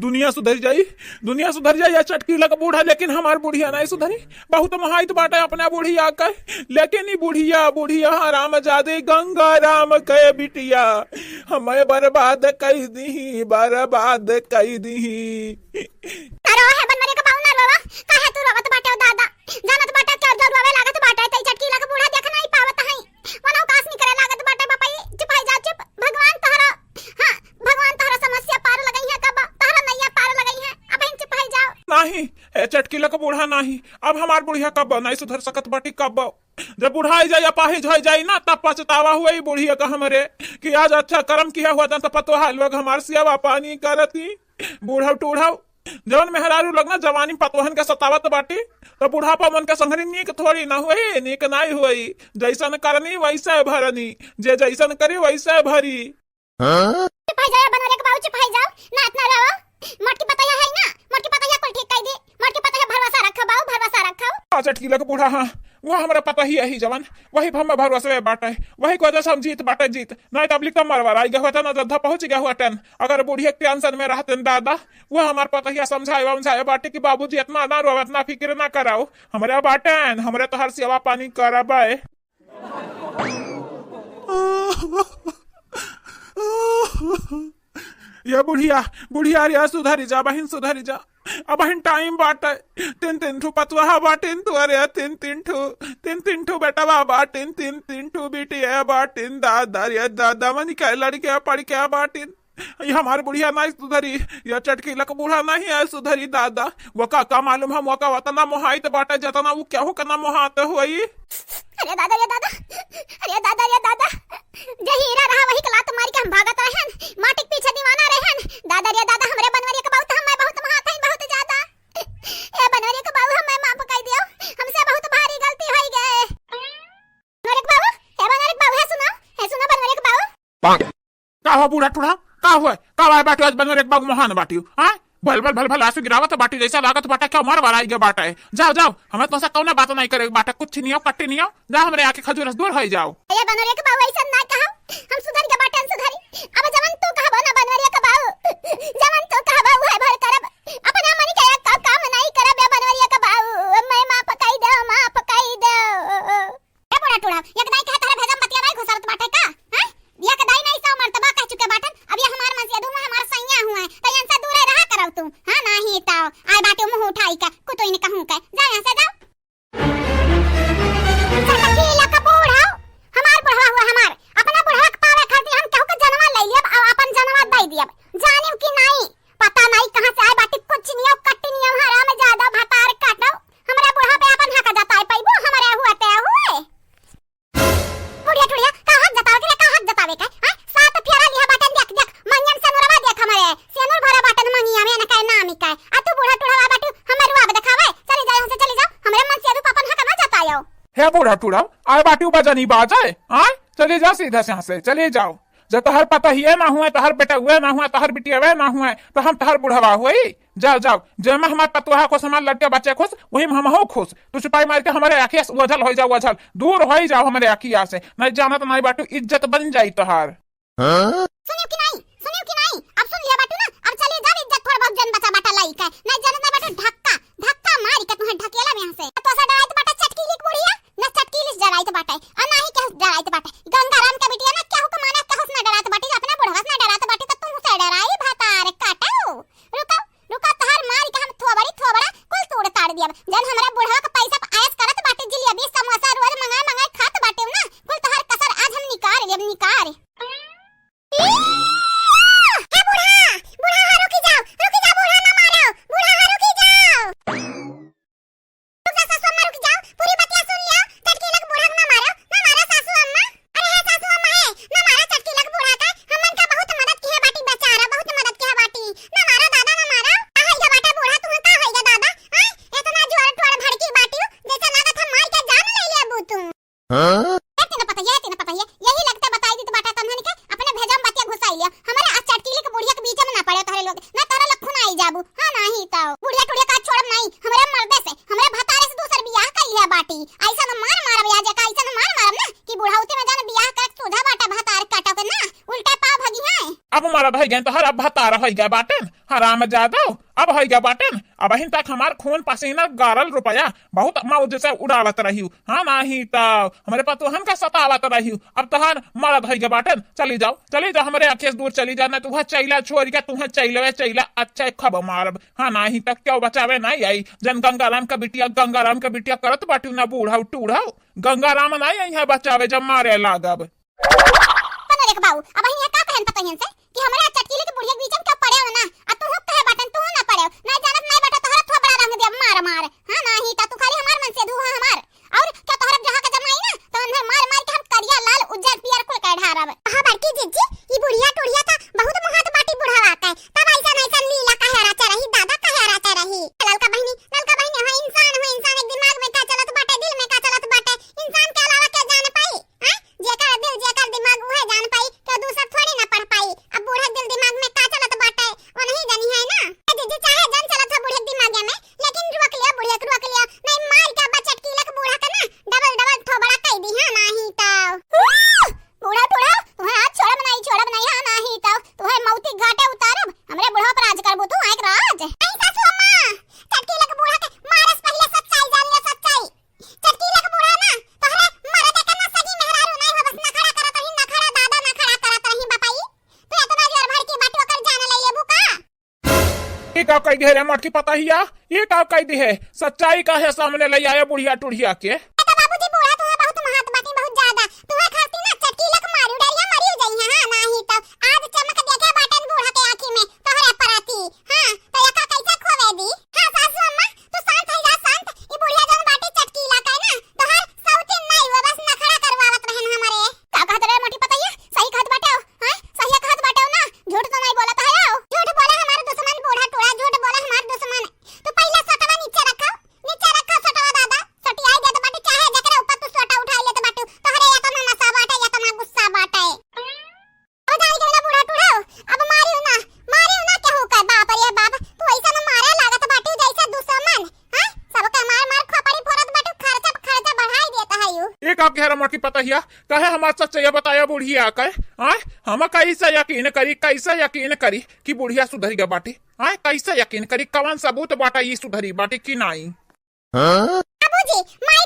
दुनिया सुधर जाई या चटकी लग बूढ़ा, लेकिन हमार बुढ़िया नहीं सुधरी। बहुत महाइत बाटे अपना बुढ़िया का, लेकिन ही बुढ़िया राम जादे गंगा राम कह बिटिया, हमें बर्बाद कई दी अरे है बनवरे का पाऊ ना रोवा, काहे तू रोवत बाटे ओ दादा? जानत बाटे क्या जोर रोवे लागत बाटे, तई चटकी लग बूढ़ा देख नहीं पावत हई, वनो कास नहीं करे लागत बाटे। बापा चुप हो जा, चुप। भगवान तोहरा समस्या पार लगई है, कब तोहरा नैया पार लगई है, अब इन चुप हो जाओ। नहीं है चटकी लग बूढ़ा नहीं, अब हमार बुढ़िया कब नहीं सुधर सकत बाटी। कब जब बुढ़ाई जाए अपाहिज हो जाई ना, तब पछतावा हुआ ही बुढ़िया का हमरे कि आज अच्छा कर्म किया हुआ था, तो पतोहा लोग हमार सेवा पानी करती। बूढ़ा टूढ़ा जवन मेहरारू लगना जवानी पतोहन के सतावत बाटी, तो बुढ़ापा मन के संघरी नीक थोड़ी ना हुई, नीक नहीं हुई। जैसन करनी वैसे भरनी, जे जैसन करी वैसे भरी। चुप हो जाओ बनवरे का बाऊ, चुप हो जाओ ना, इतना रोवा। मोटकी पतैया है ना, मोटकी पतैया कुल ठीक कर दे, मोटकी पतैया भरवसा रखो बाऊ, भरवसा रखो। चटकी लग बूढ़ा, हाँ वो हमारा पता ही है जवन, वही हम भरोसे बाटे, वही को हम जीत बाटे जीत। नहीं तब लिख मरवार आई गया ना, जद्दा पहुंच गया हुआ टन। अगर बुढ़िया टेंशन में रहते दादा, वो हमारे पता ही समझाए बाटे कि बाबूजी इतना ना रो, इतना फिक्र ना कराओ, हमारे बाटन हमरे तो हर सेवा पानी करबाए। ये बुढ़िया रे सुधरी जा बहन, सुधरी जा। अब बहन टाइम बाटे, तीन ठू पतवा बाटिन तू, अरे तीन ठू बेटा बाबा, तीन ठू बेटिया बाटिन, दादा मनी क्या लड़के पढ़ के बाटिन। ये हमारे बुढ़िया नहीं सुधरी, यह चटकी लक बूढ़ा नहीं है सुधरी दादा। वो का मालूम हम वो का वतना मोहाइत बाटे, जतना वो क्या हो कना मोहात हुई। अरे दादा ये दादा, अरे दादा ये दादा, जे हीरा रहा वही कला तुम्हारी के हम भागत रहन, माटी के पीछे दीवाना रहन। दादा रे दादा, हमरे बनवरिया के बहुत हम बहुत महात हई, बहुत ज्यादा। ए बनवरिया के बाबू हमें माफ कर दियो, हमसे बहुत भारी गलती होई गए। बनवरिया के बाबू, है सुनो बनवरिया के बाबू। का हो बूढ़ा टूढ़ा, का हुआ का बाटे आज बनवरिया के बाबू महान बाटी। हां भल आंसू गिरावत बाटी, जैसा लागत बाटा क्या मार वाराई गया बाटा है। जाओ हमें तो कौन बात नहीं करे बाटा, कुछ नहीं हो कट्टी नहीं हो, जा हमरे आके खजूर दूर हो जाओ। ये बनवरिया के बाबू ऐसा ना कहो, हम सुधर के बाटा सुधरी। अब जवन तू कहबो ना बनवरिया के बाबू, जवन तू कहबो है भर करब, अपना मन के एक काम नहीं करब। ये बनवरिया के बाबू मैं माफ कई दो, माफ कई दो। ए बड़ा टोड़ा एक दाई कह तारे भेजम बतिया नहीं घुसरत बाटे का, हैं ये के दाई नहीं सौ मर्तबा कह चुके बाटन। अब ये हमार मन से दूं, हमार सैया हुआ है, तो यहां से दूर रहा करब तू। हां नहीं तो आय बाटे मुंह उठाई का कुतोई ने कहूं का, जा यहां से जाओ। चटकी लक बूढ़ा हमार बुढ़वा हुआ, हमार अपना बुढ़वा के पावे खातिर हम कहू के जनवा ले लियब और अपन जनवा दे दियब। जानिम कि नहीं पता नहीं कहां से आय बाटे, कुछ नहीं हो कट्टी नहीं हो, हराम ज्यादा भतार काटो। हमरा बुढ़वा पे अपन हक जताए पैबो, हमरे हुआ ते हुए। बुढ़िया टुड़िया का हक जतावे के, का हक जतावे के, हां सात फेरा लिया बाटन, देख मंगन से नरवा देख हमरे सेनुर भरा बाटन मनिया में न काय नाम काय। आ तू बुढ़ा टुड़ा बाटू हमर रुआ देखावे, चली जा यहां से, चली जा। हमरे मन से तू अपन हक ना जतायो। हे बूढ़ा टूढ़ा आए बाटी बजनी बाजाए, हाँ चले जाओ सीधा से यहाँ से चले जाओ। जब तहर पता ही ना हुआ, तहर बेटा हुए ना हुआ, तहर बिटिया हुए ना हुआ, तो हम तहर बुढ़वा हुई। जाओ जब में हमारे पतुहा खुश, हमारे लड़के बच्चे खुश, वही में हम हो खुश। तू छुपाई मार के हमारे आखिया वजल हो जाओ, वजल दूर हो जाओ हमारे आखिया से। नहीं जाना तो नहीं बाटू, इज्जत बन जाई तोहार। सुनियो कि नहीं, अब सुन लिया बाटू ना, अब चली जा, इज्जत थोड़ा बहुत जन बचा बाटा लाई का। नहीं जाना ना बाटू, धक्का मार के तुम्हें ढकेला में यहाँ से। तो सा डराई तो बाटा चटकी लिख बुढ़िया ना, चटकी लिख डराई तो बाटा और ना ही क्या डराई तो बाटा। गंगाराम का बिटिया ना क्या हो माना, क्या हो ना डरा तो बाटी, अपना बुढ़वा ना डरा तो बाटी, तो तुम से डराई भातार काटाओ। रुका तहार मार के हम थोबड़ा कुल तोड़ ताड़ दिया। जन हमरा बुढ़वा का पैसा आयस करत बाटे, जिलेबी समोसा रोज मंगाए खात बाटे ना, कुल तहार कसर आज हम निकार। अब हमारा भाई गए तो हर अब भतार हो गया बाटन। हराम जादव अब है गया बाटन अब हिन तक हमार खून पसीना गारल रुपया बहुत मौज से उड़ावत रही हाँ नहीं तो हमारे पतोहन का सतावत रही अब तहार मरद है गया बाटन चली जाओ हमारे आंखें से दूर चली जाना तुम्हें चैला छोड़ के तुम्हें चैला अच्छा खब मारब हाँ नहीं तक क्यों बचावे नहीं आई जन गंगाराम का बिटिया करत बाटू ना बूढ़ा टूढ़ा गंगाराम नहीं आई है बचावे जब मारे लागब देख बाऊ अब यहाँ का कहन पता से कि हमारे चटकीले के बुढ़िया के बीच में क्या पड़े हो ना आ तू हो कहे बाटन तू ना पड़े ना जानत नहीं बाटा तोहरा थोबड़ा रंग दिया मार हां नहीं ता तू खाली हमार मन से धुआ हमार और क्या तोहरा जहां का जमाई ना तो अंदर मार के हम करिया लाल उज्जर पियर कुल का ढारब हां बड़की जीजी ई बुढ़िया टुढ़िया था बहुत महत बाटी बुढ़ावा आता है तब ऐसा लीला का हेराचा रही दादा का हेराचा रही ललका बहनी हो इंसान एक दिमाग में का चलत बाटे दिल में का चलत बाटे इंसान के अलावा क्या जान पाई हां जेकर दिल जेकर दिमाग वह जान पाई तो दूसरा थोड़ी ना पढ़ पाई अब बूढ़ा दिल दिमाग में का चलत बाटे वो नहीं जानी है ना दीदी चाहे जन चलत है बूढ़े दिमाग में लेकिन रोक लिया नहीं मार के बच्चा चटकीला के बूढ़ा का ना डबल थोबड़ा कह दी हां नहीं तो बूढ़ा तुम्हारा आज छोड़ा बनाई हां नहीं तो तुम्हारे मौती घाटे उतारब हमरे बूढ़ा पर राज करबो तू आइक राज नहीं सासू अम्मा चटकीला के बूढ़ा के मारस पहले सच्चाई जान ले सच्चाई चटकीला के बूढ़ा ना तोहरे मरद के ना सगी मेहरारू नहीं हो बस ना खड़ा करत रही ना खड़ा दादा ना खड़ा करत रही बापाई तू इतना जोर भर के बाटो कर जाने ले लेबू का ये का कह दे रे मटकी पता हिया ये का कह दी है सच्चाई का है सामने ले आया बुढ़िया टुढ़िया के बाबूजी बूढ़ा तो है बहुत महत बाटी बहुत ज्यादा तुम्हें खाती ना चटकीला के मारू डरिया मरी गई है हां नहीं तो आज चमक देखे बाटन बूढ़ा के आंखी में तोहरे पराती हां तो यका कैसे खोवे दी हां सासू अम्मा तू शांत है जा शांत ई बुढ़िया जन बाटी चटकीला का ना तोहर सौती नहीं वो बस नखरा करवावत रहन हमारे का कहत रे मोटी पता है सही कहत बाटे हां सही कहत बाटे ना झूठ तो नहीं बोलत है झूठ बोले हमारे दुश्मन बूढ़ा टोड़ा झूठ बोले हमारे दुश्मन तो पहला सटवा नीचे रखो सटवा दादा सटियाई दे तो बाटी चाहे जकरे ऊपर तू सोटा उठाई ले तो बाटू तोहरे या तो ना नशा बाटे या तो ना गुस्सा बाटे ओ जाई के ना बूढ़ा टूढ़ा अब मारियो ना क्या हो का बाप रे बाप तू ऐसा ना मारे लागत बाटू जैसे दुश्मन हां सबका मार खोपड़ी फोड़त बाटू खर्चा बढ़ाई देता है यू ये का कह रहा मटकी पता हिया कहे हमार सच्चाई बताया बुढ़िया कहे आय हम कैसे यकीन करी कि बुढ़िया सुधरी गा बाटी आय कैसे यकीन करी कौन सबूत बाटा ये सुधरी बाटी की नहीं बाबूजी माई